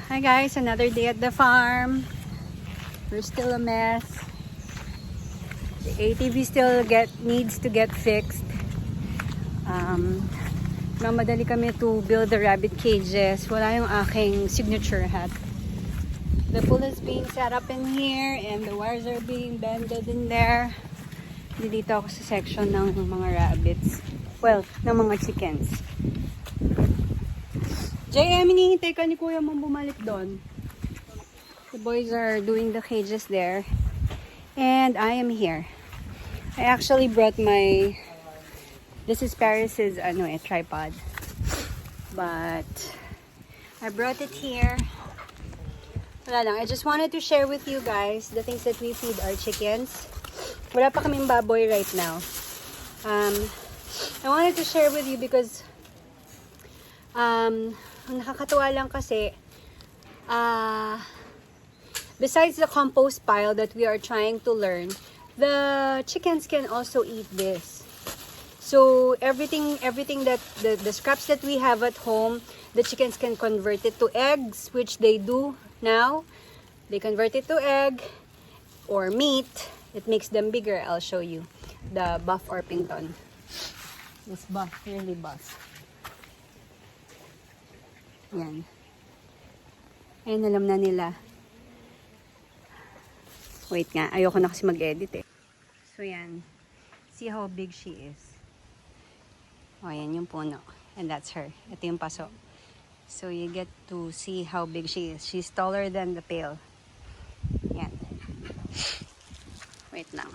Hi guys, another day at the farm. We're still a mess. The ATV still needs to get fixed. Mamadali kami to build the rabbit cages. Wala yung aking signature hat. The pool is being set up in here and the wires are being bended in there. Dito ako sa section ng mga rabbits. Well, ng mga chickens. JM, hinihintay ka ni kuya mong bumalik doon. The boys are doing the cages there. And I am here. I actually brought my... This is Paris's tripod. But I brought it here. Wala lang. I just wanted to share with you guys the things that we feed our chickens. Wala pa kaming baboy right now. I wanted to share with you because ang nakakatuwa lang kasi besides the compost pile that we are trying to learn, the chickens can also eat this. So everything that the scraps that we have at home, the chickens can convert it to eggs, which they do now. They convert it to egg or meat. It makes them bigger. I'll show you the buff Orpington. This buff, really buff. Yan. Ayun, alam na nila. Wait nga, ayoko na kasi mag-edit eh. So yan. See how big she is. O, yan yung puno. And that's her. Ito yung paso. So you get to see how big she is. She's taller than the pail. Yan. Wait lang.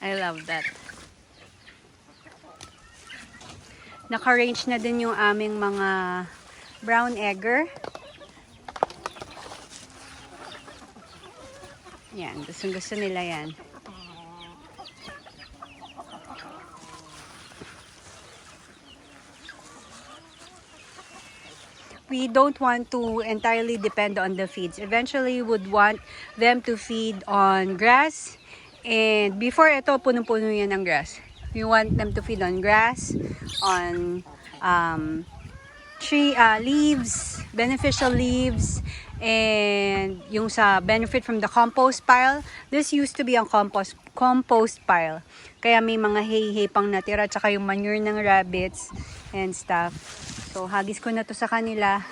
I love that. Naka-range na din yung aming mga brown egger. Yan, gusto nila yan. We don't want to entirely depend on the feeds. Eventually, we would want them to feed on grass. And before ito, punong-puno yan ng grass. We want them to feed on grass, on tree leaves, beneficial leaves, and yung sa benefit from the compost pile. This used to be ang compost pile. Kaya may mga hay-hay pang natira, tsaka yung manure ng rabbits and stuff. So, hagis ko na to sa kanila.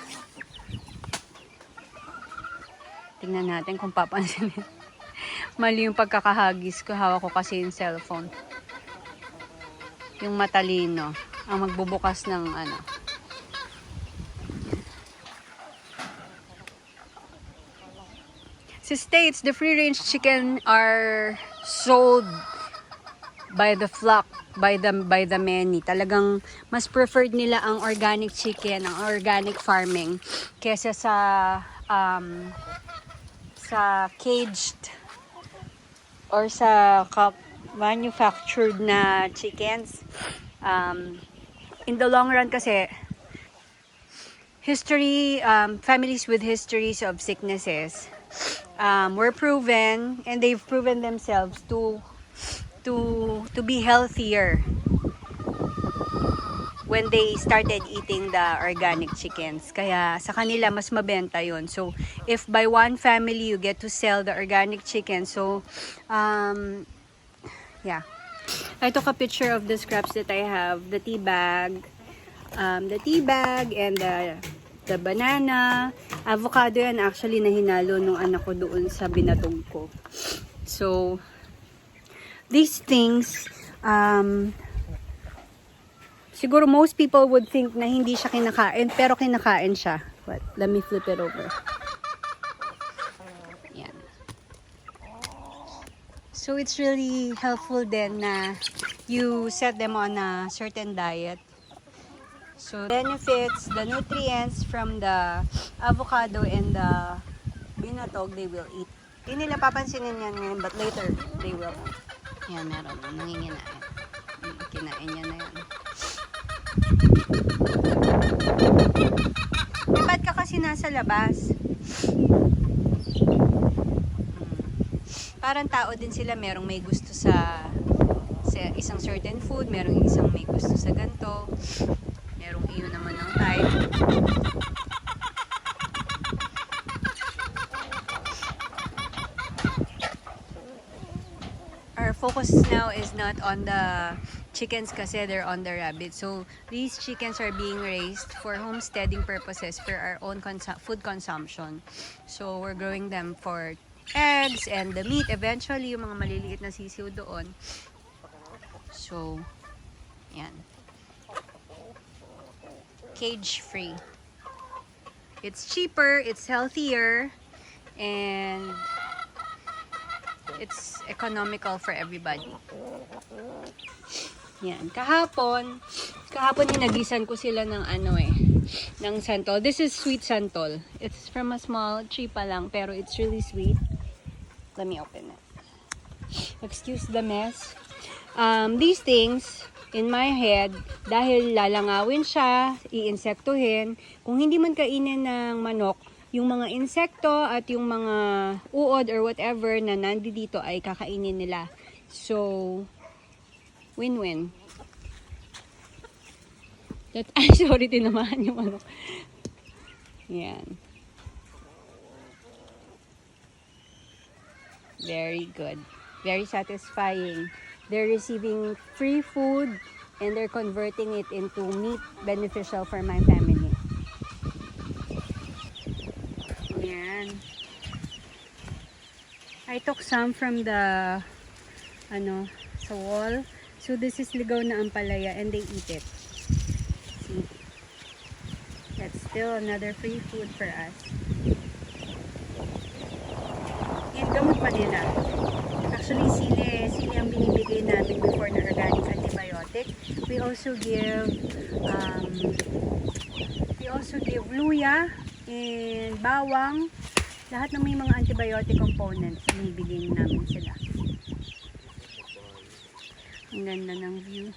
Tingnan natin kung papansin. Mali yung pagkakahagis ko. Hawak ko kasi yung cellphone. Yung matalino. Ang magbubukas ng ano. Sa States, the free-range chicken are sold by the flock, by the many. Talagang mas preferred nila ang organic chicken, ang organic farming kesa sa caged or sa manufactured na chickens. In the long run kasi families with histories of sicknesses were proven, and they've proven themselves to be healthier when they started eating the organic chickens. Kaya sa kanila mas mabenta yun. So if by one family you get to sell the organic chicken, so yeah. I took a picture of the scraps that I have, the tea bag and the banana, avocado yan actually na hinalo nung anak ko doon sa binatog ko. So these things, siguro most people would think na hindi siya kinakain, pero kinakain siya. But let me flip it over. Yan. So it's really helpful then na you set them on a certain diet. So benefits, the nutrients from the avocado and the binatog, they will eat. Hindi nila papansinin yan ngayon, but later they will. Yan, meron na. Nanginginain. Kinain niya na yan. Ba't ka kasi nasa labas? parang tao din sila, merong may gusto sa isang certain food, merong isang may gusto sa ganto, merong iyon naman ng type. Our focus now is not on the chickens kasi they're on the rabbit. So these chickens are being raised for homesteading purposes for our own food consumption. So we're growing them for eggs and the meat eventually, yung mga maliliit na sisiw doon. So yan, cage free. It's cheaper, it's healthier, and it's economical for everybody. Yan. Kahapon hinagisan ko sila ng ng santol. This is sweet santol. It's from a small tree pa lang, pero it's really sweet. Let me open it. Excuse the mess. These things, in my head, dahil lalangawin siya, iinsektuhin, kung hindi man kainin ng manok, yung mga insekto at yung mga uod or whatever na nandito ay kakainin nila. So, win-win. Sorry, tinamaan yung ano. Yan. Very good. Very satisfying. They're receiving free food and they're converting it into meat beneficial for my family. Yan. I took some from the sa wall. So this is ligaw na ampalaya and they eat it. See? That's still another free food for us. Yan, gamot pa nila. Actually, sili ang binibigay namin before na organic antibiotic. We also give luya and bawang. Lahat ng may mga antibiotic components, binibigyan namin sila. Ang ganda ng view.